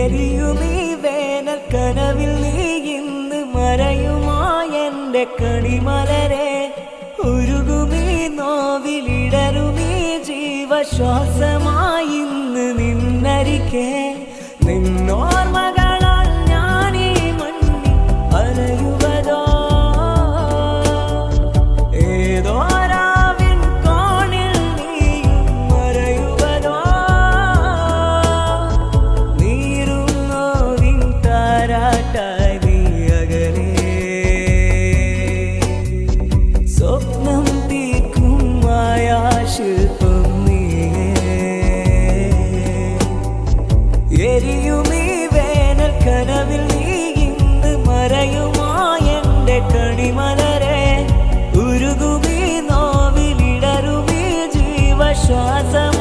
എരിയുമീ വേനൽ കനവിൽ നീ ഇന്ന് മറയുമായെന്റെ കണിമലരെ ഉരുകുമീ നോവിലിടരുമീ ജീവശ്വാസമായി ഇന്ന് നിന്നരികെ നിന്നോർമകളാൽ ഞാനീ മണ്ണിൽ അലയുവതോ ഏതോ രാവിൻ കോണിൽ നീയും മറയുവതോ നീരും നോവിൻ താരാട്ടായി നീ അകലെ സ്വപ്നം തീർക്കും മായാശില്പം എരിയുമീ വേനൽ കനവിൽ നീ ഇന്ന് മറയുമായെന്റെ കണിമലരെ ഉരുകുമീ നോവിലിടരുമീ ജീവശ്വാസം